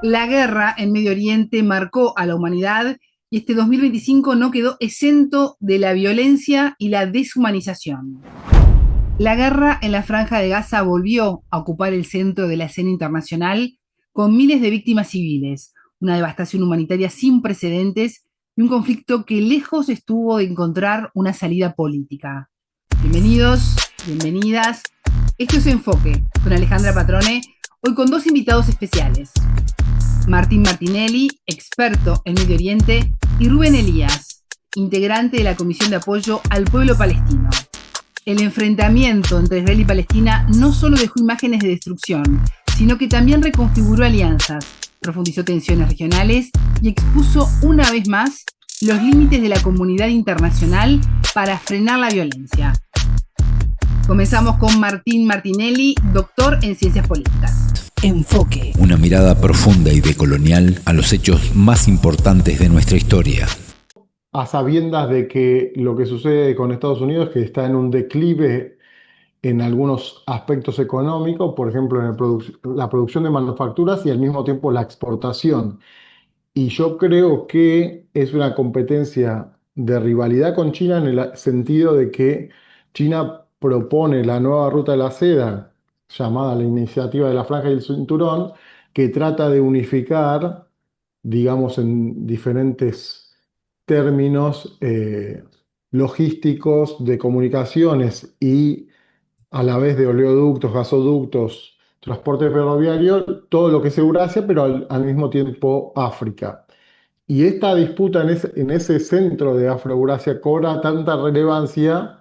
La guerra en Medio Oriente marcó a la humanidad y este 2025 no quedó exento de la violencia y la deshumanización. La guerra en la Franja de Gaza volvió a ocupar el centro de la escena internacional con miles de víctimas civiles, una devastación humanitaria sin precedentes y un conflicto que lejos estuvo de encontrar una salida política. Bienvenidos, bienvenidas. Esto es Enfoque con Alejandra Patrone, hoy con dos invitados especiales. Martín Martinelli, experto en Medio Oriente, y Rubén Elías, integrante de la Comisión de Apoyo al Pueblo Palestino. El enfrentamiento entre Israel y Palestina no solo dejó imágenes de destrucción, sino que también reconfiguró alianzas, profundizó tensiones regionales y expuso una vez más los límites de la comunidad internacional para frenar la violencia. Comenzamos con Martín Martinelli, doctor en Ciencias Políticas. Enfoque. Una mirada profunda y decolonial a los hechos más importantes de nuestra historia. A sabiendas de que lo que sucede con Estados Unidos es que está en un declive en algunos aspectos económicos, por ejemplo, en la producción de manufacturas y al mismo tiempo la exportación. Y yo creo que es una competencia de rivalidad con China en el sentido de que China propone la nueva ruta de la seda, llamada la Iniciativa de la Franja y el Cinturón, que trata de unificar, digamos, en diferentes términos logísticos de comunicaciones y a la vez de oleoductos, gasoductos, transporte ferroviario, todo lo que es Eurasia, pero al mismo tiempo África. Y esta disputa en ese centro de Afro-Eurasia cobra tanta relevancia,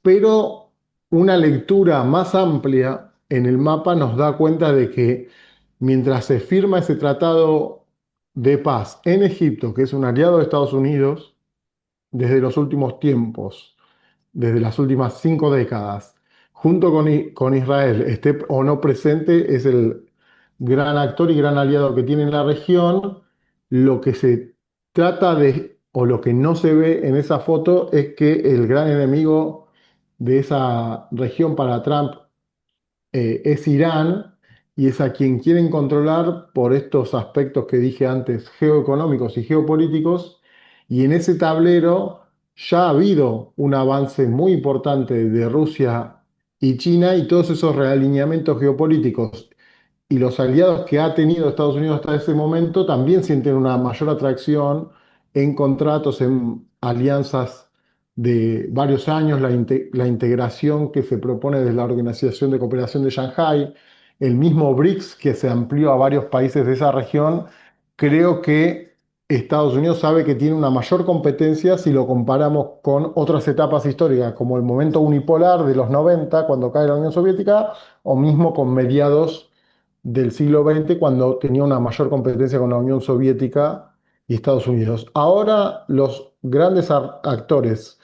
pero una lectura más amplia en el mapa nos da cuenta de que mientras se firma ese tratado de paz en Egipto, que es un aliado de Estados Unidos desde los últimos tiempos, desde las últimas 5 décadas, junto con Israel, esté o no presente, es el gran actor y gran aliado que tiene en la región. Lo que se trata de, o lo que no se ve en esa foto, es que el gran enemigo de esa región para Trump es Irán, y es a quien quieren controlar por estos aspectos que dije antes, geoeconómicos y geopolíticos, y en ese tablero ya ha habido un avance muy importante de Rusia y China y todos esos realineamientos geopolíticos y los aliados que ha tenido Estados Unidos hasta ese momento también sienten una mayor atracción en contratos, en alianzas de varios años, la integración que se propone desde la Organización de Cooperación de Shanghái, el mismo BRICS que se amplió a varios países de esa región. Creo que Estados Unidos sabe que tiene una mayor competencia si lo comparamos con otras etapas históricas, como el momento unipolar de los 90, cuando cae la Unión Soviética, o mismo con mediados del siglo XX, cuando tenía una mayor competencia con la Unión Soviética y Estados Unidos. Ahora los grandes actores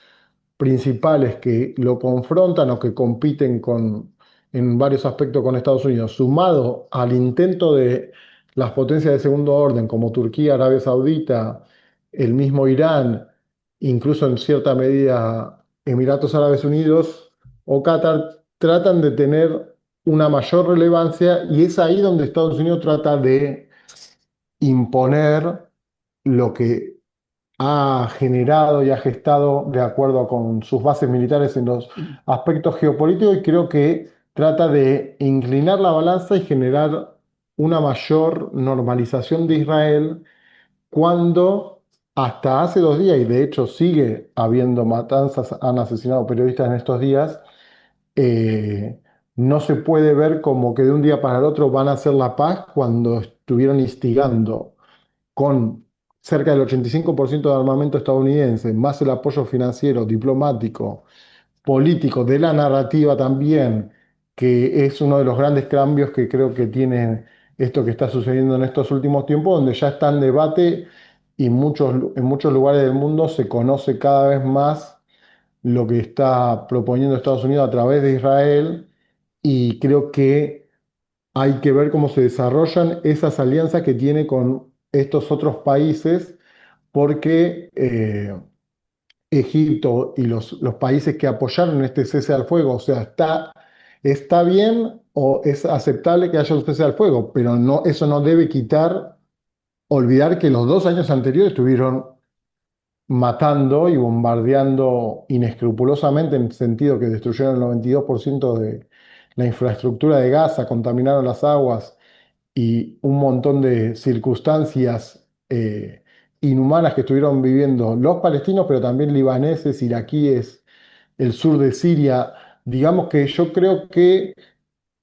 principales que lo confrontan o que compiten en varios aspectos con Estados Unidos, sumado al intento de las potencias de segundo orden como Turquía, Arabia Saudita, el mismo Irán, incluso en cierta medida Emiratos Árabes Unidos o Qatar, tratan de tener una mayor relevancia, y es ahí donde Estados Unidos trata de imponer lo que ha generado y ha gestado de acuerdo con sus bases militares en los aspectos geopolíticos, y creo que trata de inclinar la balanza y generar una mayor normalización de Israel cuando hasta hace 2 días, y de hecho sigue habiendo matanzas, han asesinado periodistas en estos días, eh, no se puede ver como que de un día para el otro van a hacer la paz cuando estuvieron instigando con cerca del 85% de armamento estadounidense, más el apoyo financiero, diplomático, político, de la narrativa también, que es uno de los grandes cambios que creo que tiene esto que está sucediendo en estos últimos tiempos, donde ya está en debate y en muchos lugares del mundo se conoce cada vez más lo que está proponiendo Estados Unidos a través de Israel, y creo que hay que ver cómo se desarrollan esas alianzas que tiene con estos otros países, porque Egipto y los países que apoyaron este cese al fuego, o sea, está bien o es aceptable que haya un cese al fuego, pero no, eso no debe quitar olvidar que los 2 años anteriores estuvieron matando y bombardeando inescrupulosamente, en el sentido que destruyeron el 92% de la infraestructura de Gaza, contaminaron las aguas y un montón de circunstancias inhumanas que estuvieron viviendo los palestinos, pero también libaneses, iraquíes, el sur de Siria. Digamos que yo creo que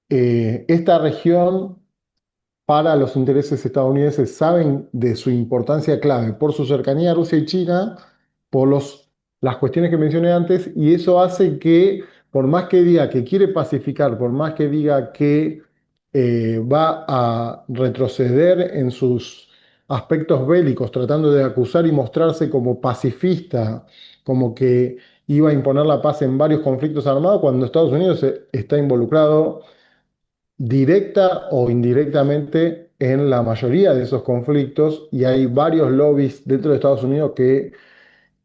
esta región para los intereses estadounidenses saben de su importancia clave por su cercanía a Rusia y China, por las cuestiones que mencioné antes, y eso hace que, por más que diga que quiere pacificar, por más que diga que va a retroceder en sus aspectos bélicos, tratando de acusar y mostrarse como pacifista, como que iba a imponer la paz en varios conflictos armados, cuando Estados Unidos está involucrado directa o indirectamente en la mayoría de esos conflictos, y hay varios lobbies dentro de Estados Unidos que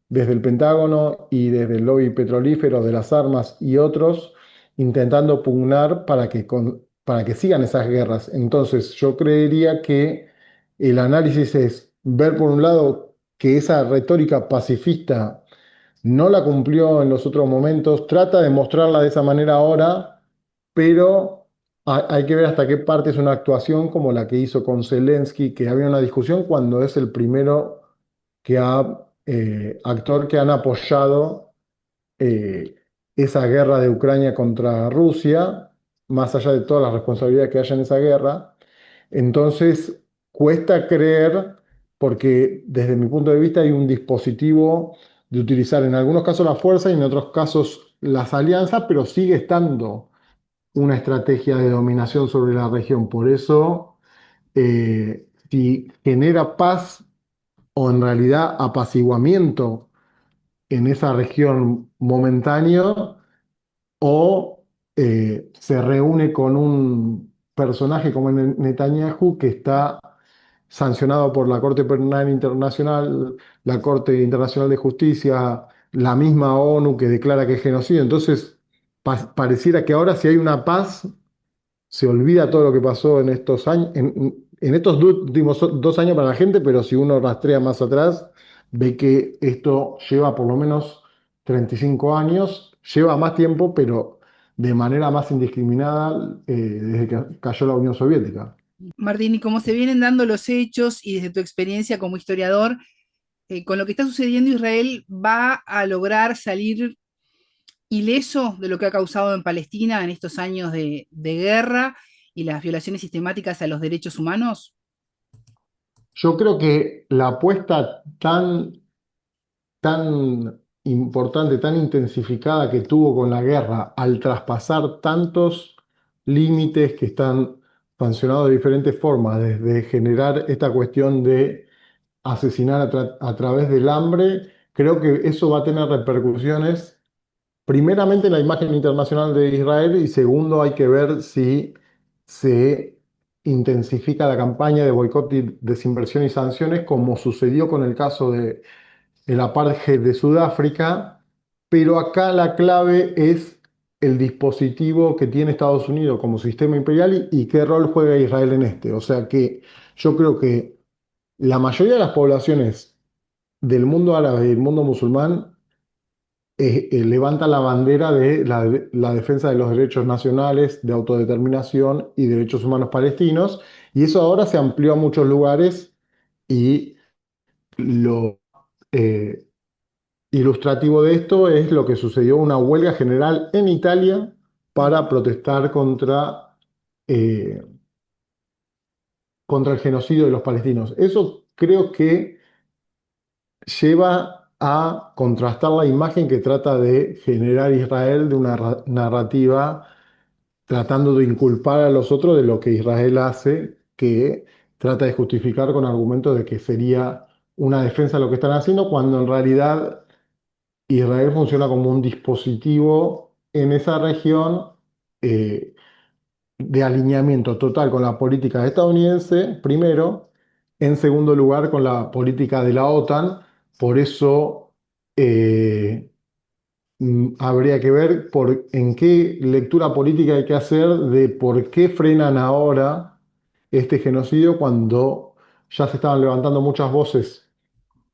desde el Pentágono y desde el lobby petrolífero de las armas y otros intentando pugnar para que sigan esas guerras. Entonces yo creería que el análisis es ver por un lado que esa retórica pacifista no la cumplió en los otros momentos, trata de mostrarla de esa manera ahora, pero hay que ver hasta qué parte es una actuación como la que hizo con Zelensky, que había una discusión cuando es el primero actor que han apoyado eh, esa guerra de Ucrania contra Rusia, más allá de todas las responsabilidades que haya en esa guerra. Entonces, cuesta creer, porque desde mi punto de vista hay un dispositivo de utilizar en algunos casos la fuerza y en otros casos las alianzas, pero sigue estando una estrategia de dominación sobre la región. Por eso, si genera paz o en realidad apaciguamiento en esa región momentáneo, o se reúne con un personaje como Netanyahu, que está sancionado por la Corte Penal Internacional, la Corte Internacional de Justicia, la misma ONU que declara que es genocidio. Entonces, pareciera que ahora si hay una paz, se olvida todo lo que pasó en estos años, en estos últimos 2 años para la gente, pero si uno rastrea más atrás, ve que esto lleva por lo menos 35 años, lleva más tiempo, pero de manera más indiscriminada desde que cayó la Unión Soviética. Martín, y como se vienen dando los hechos y desde tu experiencia como historiador, con lo que está sucediendo, Israel va a lograr salir ileso de lo que ha causado en Palestina en estos años de guerra y las violaciones sistemáticas a los derechos humanos? Yo creo que la apuesta tan importante, tan intensificada que tuvo con la guerra, al traspasar tantos límites que están sancionados de diferentes formas, desde generar esta cuestión de asesinar a través del hambre, creo que eso va a tener repercusiones, primeramente en la imagen internacional de Israel, y segundo hay que ver si se intensifica la campaña de boicot, y desinversión y sanciones, como sucedió con el caso de el apartheid de Sudáfrica, pero acá la clave es el dispositivo que tiene Estados Unidos como sistema imperial y qué rol juega Israel en este. O sea que yo creo que la mayoría de las poblaciones del mundo árabe y del mundo musulmán levanta la bandera de la defensa de los derechos nacionales, de autodeterminación y derechos humanos palestinos, y eso ahora se amplió a muchos lugares, y lo... eh, ilustrativo de esto es lo que sucedió, una huelga general en Italia para protestar eh, contra el genocidio de los palestinos. Eso creo que lleva a contrastar la imagen que trata de generar Israel de una narrativa tratando de inculpar a los otros de lo que Israel hace, que trata de justificar con argumentos de que sería una defensa de lo que están haciendo, cuando en realidad Israel funciona como un dispositivo en esa región eh, de alineamiento total con la política estadounidense, primero, en segundo lugar con la política de la OTAN. Por eso habría que ver en qué lectura política hay que hacer de por qué frenan ahora este genocidio, cuando ya se estaban levantando muchas voces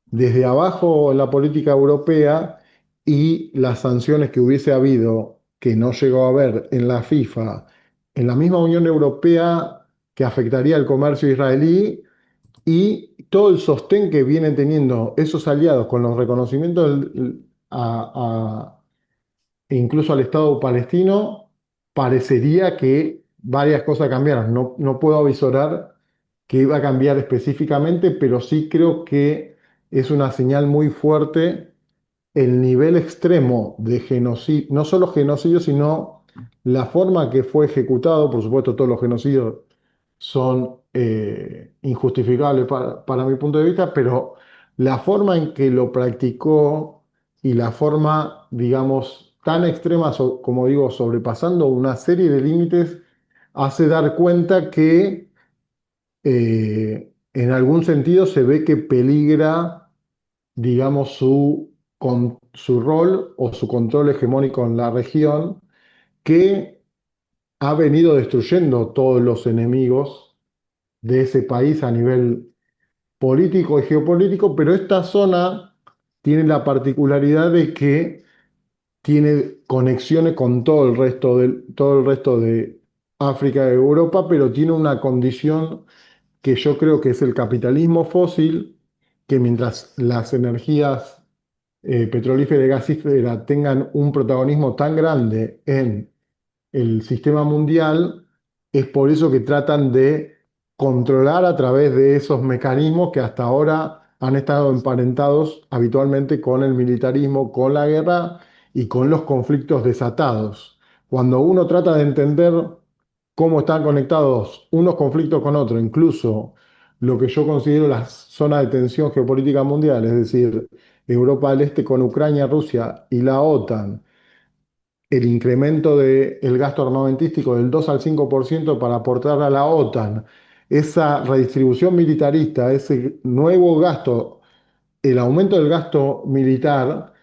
desde abajo en la política europea y las sanciones que hubiese habido, que no llegó a haber en la FIFA, en la misma Unión Europea, que afectaría el comercio israelí y todo el sostén que vienen teniendo esos aliados con los reconocimientos e incluso al Estado palestino, parecería que varias cosas cambiaron. No puedo avisorar que iba a cambiar específicamente, pero sí creo que es una señal muy fuerte el nivel extremo de genocidio, no solo genocidio, sino la forma que fue ejecutado. Por supuesto, todos los genocidios son injustificables para mi punto de vista, pero la forma en que lo practicó y la forma, digamos, tan extrema, como digo, sobrepasando una serie de límites, hace dar cuenta que en algún sentido se ve que peligra, digamos, su rol o su control hegemónico en la región, que ha venido destruyendo todos los enemigos de ese país a nivel político y geopolítico, pero esta zona tiene la particularidad de que tiene conexiones con todo el resto de África y Europa, pero tiene una condición que yo creo que es el capitalismo fósil, que mientras las energías petrolífera y gasífera tengan un protagonismo tan grande en el sistema mundial, es por eso que tratan de controlar a través de esos mecanismos que hasta ahora han estado emparentados habitualmente con el militarismo, con la guerra y con los conflictos desatados. Cuando uno trata de entender cómo están conectados unos conflictos con otros, incluso lo que yo considero las zonas de tensión geopolítica mundial, es decir, Europa del Este con Ucrania, Rusia y la OTAN, el incremento del gasto armamentístico del 2 al 5% para aportar a la OTAN, esa redistribución militarista, ese nuevo gasto, el aumento del gasto militar,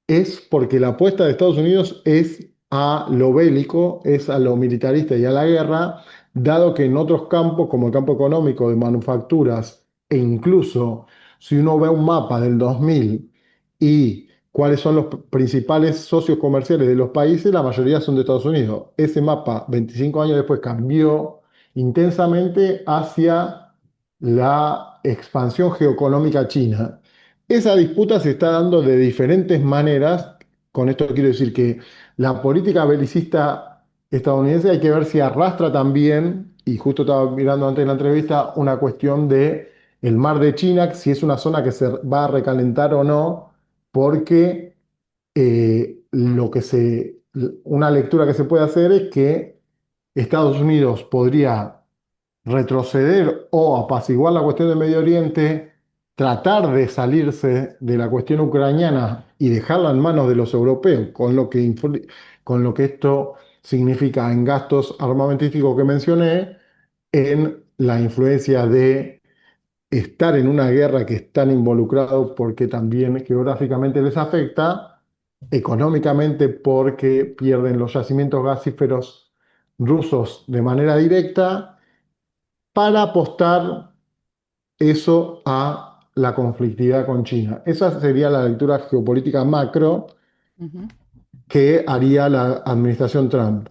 es porque la apuesta de Estados Unidos es a lo bélico, es a lo militarista y a la guerra, dado que en otros campos, como el campo económico, de manufacturas, e incluso si uno ve un mapa del 2000 y cuáles son los principales socios comerciales de los países, la mayoría son de Estados Unidos. Ese mapa, 25 años después, cambió intensamente hacia la expansión geoeconómica china. Esa disputa se está dando de diferentes maneras. Con esto quiero decir que la política belicista estadounidense hay que ver si arrastra también, y justo estaba mirando antes de la entrevista, una cuestión de el mar de China, si es una zona que se va a recalentar o no, porque una lectura que se puede hacer es que Estados Unidos podría retroceder o apaciguar la cuestión del Medio Oriente, tratar de salirse de la cuestión ucraniana y dejarla en manos de los europeos, con lo que esto significa en gastos armamentísticos que mencioné, en la influencia de estar en una guerra que están involucrados porque también geográficamente les afecta, económicamente porque pierden los yacimientos gasíferos rusos de manera directa, para apostar eso a la conflictividad con China. Esa sería la lectura geopolítica macro Ujú. que haría la administración Trump.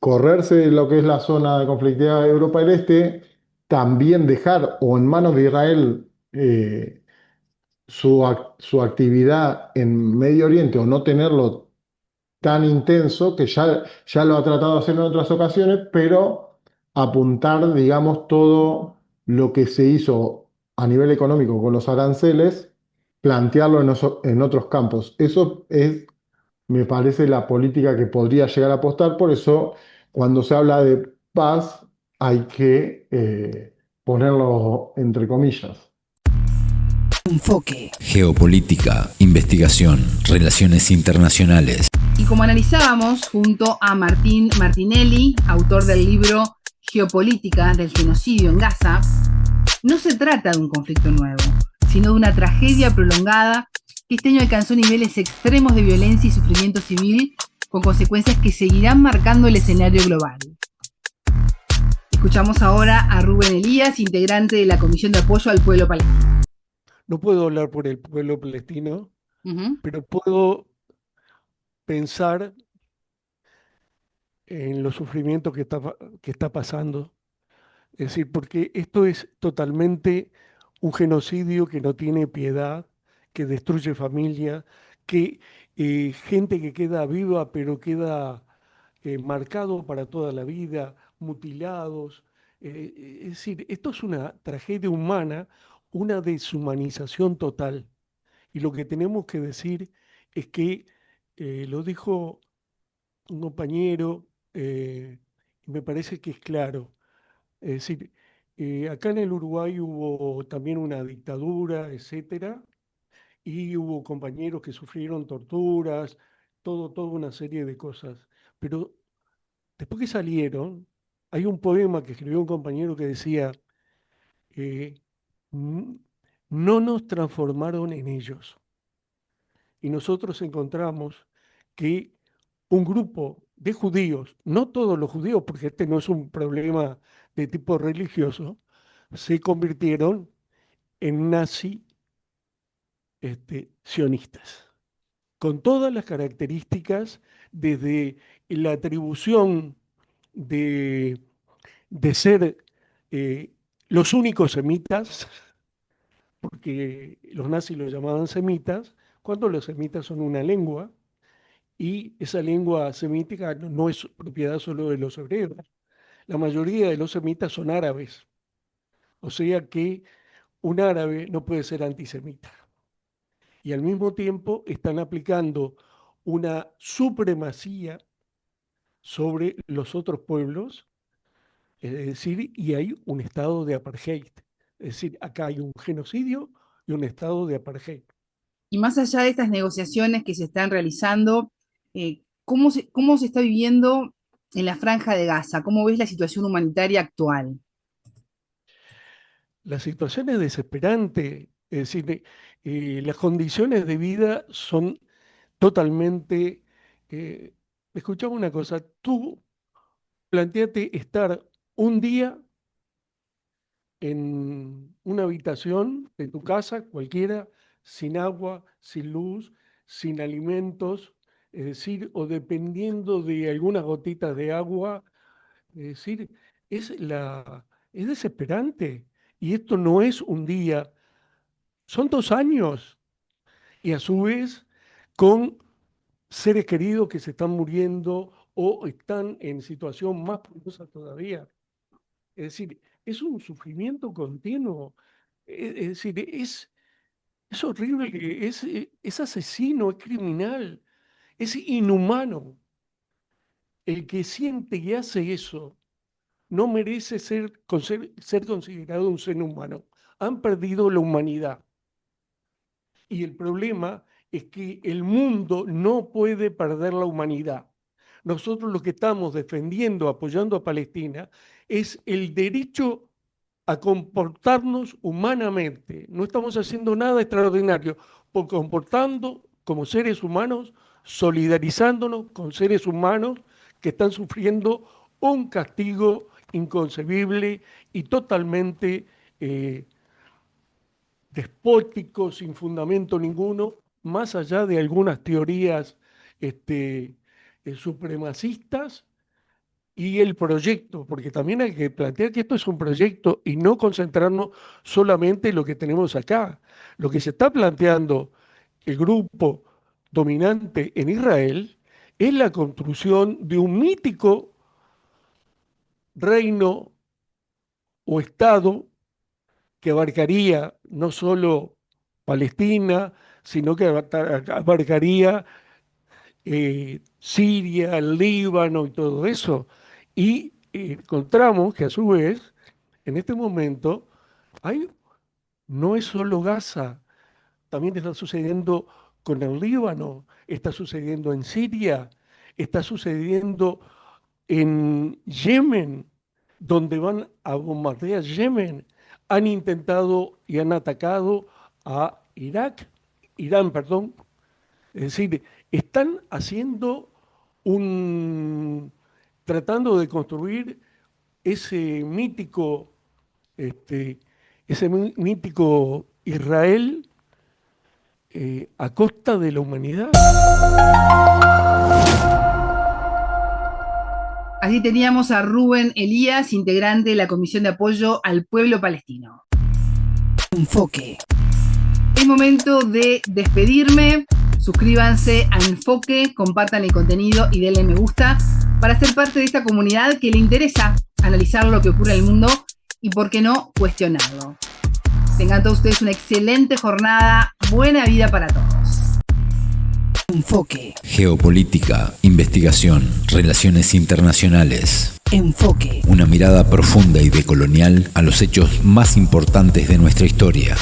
Correrse de lo que es la zona de conflictividad de Europa del Este, también dejar o en manos de Israel su actividad en Medio Oriente o no tenerlo tan intenso, que ya lo ha tratado de hacer en otras ocasiones, pero apuntar, digamos, todo lo que se hizo a nivel económico con los aranceles, plantearlo en otros campos. Eso es, me parece, la política que podría llegar a apostar. Por eso, cuando se habla de paz, hay que ponerlo entre comillas. Enfoque. Geopolítica, investigación, relaciones internacionales. Y como analizábamos junto a Martín Martinelli, autor del libro Geopolítica del genocidio en Gaza, no se trata de un conflicto nuevo, sino de una tragedia prolongada que este año alcanzó niveles extremos de violencia y sufrimiento civil, con consecuencias que seguirán marcando el escenario global. Escuchamos ahora a Rubén Elías, integrante de la Comisión de Apoyo al Pueblo Palestino. No puedo hablar por el pueblo palestino, Ujú. pero puedo pensar en los sufrimientos que está pasando. Es decir, porque esto es totalmente un genocidio que no tiene piedad, que destruye familia, que gente que queda viva pero queda marcado para toda la vida, mutilados. Es decir, esto es una tragedia humana, una deshumanización total. Y lo que tenemos que decir es que, lo dijo un compañero, y me parece que es claro. Es decir, acá en el Uruguay hubo también una dictadura, etcétera, y hubo compañeros que sufrieron torturas, toda una serie de cosas. Pero después que salieron, hay un poema que escribió un compañero que decía, eh, "N- no nos transformaron en ellos". Y nosotros encontramos que un grupo de judíos, no todos los judíos, porque este no es un problema de tipo religioso, se convirtieron en nazi sionistas, con todas las características, desde la atribución de, de ser eh, los únicos semitas, porque los nazis los llamaban semitas, cuando los semitas son una lengua, y esa lengua semítica no es propiedad solo de los hebreos. La mayoría de los semitas son árabes, o sea que un árabe no puede ser antisemita. Y al mismo tiempo están aplicando una supremacía sobre los otros pueblos, es decir, y hay un estado de apartheid. Es decir, acá hay un genocidio y un estado de apartheid. Y más allá de estas negociaciones que se están realizando, ¿cómo se está viviendo en la Franja de Gaza? ¿Cómo ves la situación humanitaria actual? La situación es desesperante, es decir, las condiciones de vida son totalmente... eh, escuchame una cosa, tú planteate estar un día en una habitación de tu casa, cualquiera, sin agua, sin luz, sin alimentos, es decir, o dependiendo de algunas gotitas de agua, es decir, es desesperante. Y esto no es un día, son 2 años. Y a su vez, con seres queridos que se están muriendo o están en situación más penosa todavía. Es decir, es un sufrimiento continuo. Es decir, es horrible, es asesino, es criminal, es inhumano. El que siente y hace eso no merece ser considerado un ser humano. Han perdido la humanidad. Y el problema es que el mundo no puede perder la humanidad. Nosotros lo que estamos defendiendo, apoyando a Palestina, es el derecho a comportarnos humanamente. No estamos haciendo nada extraordinario, por comportando como seres humanos, solidarizándonos con seres humanos que están sufriendo un castigo inconcebible y totalmente despótico, sin fundamento ninguno, más allá de algunas teorías este, supremacistas y el proyecto, porque también hay que plantear que esto es un proyecto y no concentrarnos solamente en lo que tenemos acá. Lo que se está planteando el grupo dominante en Israel es la construcción de un mítico reino o Estado que abarcaría no solo Palestina, sino que abarcaría Siria, el Líbano y todo eso. Y encontramos que a su vez, en este momento, hay, no es solo Gaza, también está sucediendo con el Líbano, está sucediendo en Siria, está sucediendo en Yemen, donde van a bombardear Yemen, han intentado y han atacado a Irán, perdón. Es decir, están haciendo tratando de construir ese mítico Israel a costa de la humanidad. Así teníamos a Rubén Elías, integrante de la Comisión de Apoyo al Pueblo Palestino. Enfoque. Es momento de despedirme. Suscríbanse a Enfoque, compartan el contenido y denle me gusta para ser parte de esta comunidad que le interesa analizar lo que ocurre en el mundo y, por qué no, cuestionarlo. Tengan todos ustedes una excelente jornada. Buena vida para todos. Enfoque. Geopolítica, investigación, relaciones internacionales. Enfoque. Una mirada profunda y decolonial a los hechos más importantes de nuestra historia.